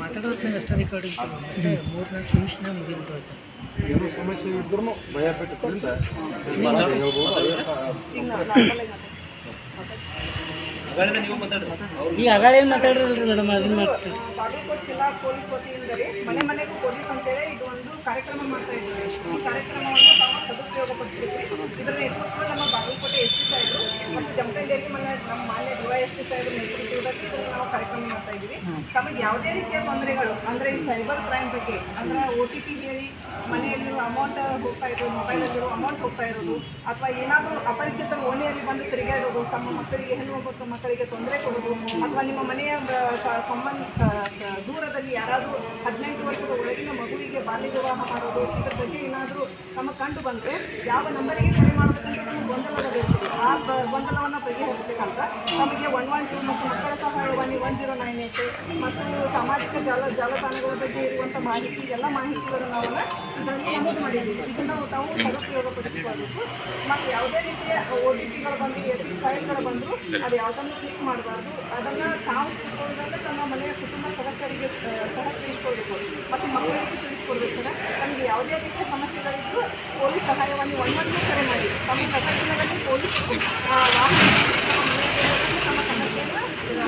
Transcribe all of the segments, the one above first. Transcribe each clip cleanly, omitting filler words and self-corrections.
ಮಾತಾಡೋದ್ನಾಗ ಅಷ್ಟೇ ರೆಕಾರ್ಡಿಂಗ್ 3-4 ನಿಮಿಷನಾಗ ಮುಗಿಬಿಟ್ಟು ಹೋಯ್ತು. ಏನೋ ಸಮಸ್ಯೆ ಇದ್ರೂ ಭಯ ಬಿಟ್ಟು ಈ ಅಗಾಳೆ ಮಾತಾಡ್ರಲ್ರಿ ಮೇಡಮ್, ಅದನ್ನ ಮಾತಾಡ್ರಿ. ಬಾಗಲಕೋಟೆ ಜಿಲ್ಲಾ ಪೊಲೀಸ್ ವತಿಯಿಂದಲೇ ಮನೆ ಮನೆಗೂ ಪೊಲೀಸ್ ಅಂತೇಳಿ ಇದು ಒಂದು ಕಾರ್ಯಕ್ರಮ ಮಾಡ್ತಾ ಇದ್ದೀವಿ. ಈ ಕಾರ್ಯಕ್ರಮವನ್ನು ತಾವು ಸದುಪಯೋಗ ಪಡಿಸಬೇಕು. ಇದರ ನೇತೃತ್ವ ನಮ್ಮ ಬಾಗಲಕೋಟೆ ಎಸ್ ಪಿ ಸಾಹೇಬರು ಮತ್ತು ಜಮಖಂಡಿಯಲ್ಲಿ ನಮ್ಮ ಮಾನ್ಯ DYSP ಸಾಹೇಬರ ನೇತೃತ್ವದಲ್ಲಿ ನಾವು ಕಾರ್ಯಕ್ರಮ ಮಾಡ್ತಾ ಇದ್ದೀವಿ. ತಮಗೆ ಯಾವುದೇ ರೀತಿಯ ತೊಂದರೆಗಳು ಅಂದರೆ ಈ ಸೈಬರ್ ಕ್ರೈಮ್ ಬಗ್ಗೆ ಅಂದರೆ OTP ಹೇಳಿ ಮನೆಯಲ್ಲಿರುವ ಅಮೌಂಟ್ ಹೋಗ್ತಾ ಇರೋದು, ಮೊಬೈಲಲ್ಲಿರೋ ಅಮೌಂಟ್ ಹೋಗ್ತಾ ಇರೋದು, ಅಥವಾ ಏನಾದರೂ ಅಪರಿಚಿತರ ಓಣಿಯಲ್ಲಿ ಬಂದು ತಿರುಗಾಡೋದು, ತಮ್ಮ ಮಕ್ಕಳಿಗೆ ಹೆಣ್ಣು ಮಕ್ಕಳಿಗೆ ತೊಂದರೆ ಕೊಡೋದು, ಅಥವಾ ನಿಮ್ಮ ಮನೆಯ ದೂರದಲ್ಲಿ ಯಾರಾದರೂ 18 ವರ್ಷದ ಒಳಗಿನ ಮಗುವಿಗೆ ಬಾಲ್ಯ ವಿವಾಹ ಮಾಡೋದು, ಇದರ ಬಗ್ಗೆ ಏನಾದರೂ ತಮಗೆ ಕಂಡು ಬಂದರೆ ಯಾವ ನಂಬರಿಗೆ ಕರೆ ಮಾಡಬೇಕಂತ ನಮಗೆ ಗೊಂದಲವಿರ್ತದೆ. ಆ ಗೊಂದಲವನ್ನು ಬಗೆಹರಿಸಬೇಕಂತ ನಮಗೆ 112 ಮತ್ತು ಮಕ್ಕಳ ಸಹಾಯವಾಣಿ 1098 ಮತ್ತು ಸಾಮಾಜಿಕ ಜಾಲತಾಣಗಳ ಬಗ್ಗೆ ಇರುವಂಥ ಮಾಹಿತಿ, ಎಲ್ಲ ಮಾಹಿತಿಗಳನ್ನು ನಾವು ಇದರಲ್ಲಿ ನಮೂದು ಮಾಡಿದ್ದೀವಿ. ಇದನ್ನು ತಾವು ಸದುಪಯೋಗ ಪಡಿಸಿಕೊಳ್ಳಬೇಕು. ಮತ್ತು ಯಾವುದೇ ರೀತಿಯ OTPಗಳು ಬಂದು ಫೈಲ್ಗಳು ಬಂದರೂ ಅದು ಯಾವುದನ್ನು ಕ್ಲಿಕ್ ಮಾಡಬಾರ್ದು. ಅದನ್ನು ತಾವು ತಿಳ್ಕೊಳ್ಳೋದ್ರಿಂದ ತಮ್ಮ ಮನೆಯ ಕುಟುಂಬ ಸದಸ್ಯರಿಗೆ ಸಹ ತಿಳಿಸ್ಕೊಳ್ಬೇಕು ಮತ್ತು ಮಕ್ಕಳಿಗೆ ತಿಳಿಸ್ಕೊಡ್ಬೇಕು. ಸರ್, ನಮಗೆ ಯಾವುದೇ ರೀತಿಯ ಸಮಸ್ಯೆಗಳಿದ್ದು ಪೊಲೀಸ್ ಸಹಾಯವಾಣಿ 112 ಕರೆ ಮಾಡಿ. ತಮ್ಮ ಸದಸ್ಯರಲ್ಲಿ ಪೊಲೀಸರು ತಮ್ಮ ಸಮಸ್ಯೆಯನ್ನು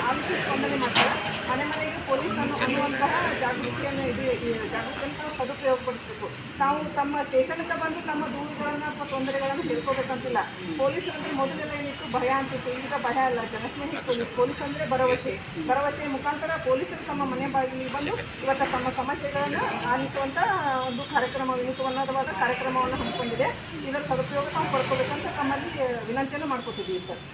ಆಲಿಸಿ ಸ್ಪಂದನೆ ಮಾಡ್ತಾರೆ. ಮನೆ ಮನೆಗೆ ಪೊಲೀಸನ್ನು ಅನ್ನುವಂತಹ ಜಾಗೃತಿಯನ್ನು ಜಾಗೃತಿಯನ್ನು ಸದುಪಯೋಗಪಡಿಸಬೇಕು. ನಾವು ತಮ್ಮ ಸ್ಟೇಷನ್ಗೆ ಬಂದು ತಮ್ಮ ದೂರುಗಳನ್ನು ಅಥವಾ ತೊಂದರೆಗಳನ್ನು ಹೇಳ್ಕೋಬೇಕಂತಿಲ್ಲ. ಪೊಲೀಸರಲ್ಲಿ ಮೊದಲೆಲ್ಲ ಏನಿತ್ತು ಭಯ ಅಂತಿತ್ತು, ಈಗ ಭಯ ಅಲ್ಲ. ಜನಸ್ನೇಹಿ ಪೊಲೀಸ್ ಅಂದರೆ ಭರವಸೆಯ ಮುಖಾಂತರ ಪೊಲೀಸರು ತಮ್ಮ ಮನೆ ಬಾಗಿಲಿಗೆ ಬಂದು ಇವತ್ತು ತಮ್ಮ ಸಮಸ್ಯೆಗಳನ್ನು ಆಲಿಸುವಂಥ ಒಂದು ವಿನೂತನವಾದ ಕಾರ್ಯಕ್ರಮವನ್ನು ಹಮ್ಮಿಕೊಂಡಿದೆ. ಇದರ ಸದುಪಯೋಗ ನಾವು ಪಡ್ಕೋಬೇಕಂತ ತಮ್ಮಲ್ಲಿ ವಿನಂತಿಯನ್ನು ಮಾಡ್ಕೊತಿದ್ದೀವಿ ಸರ್.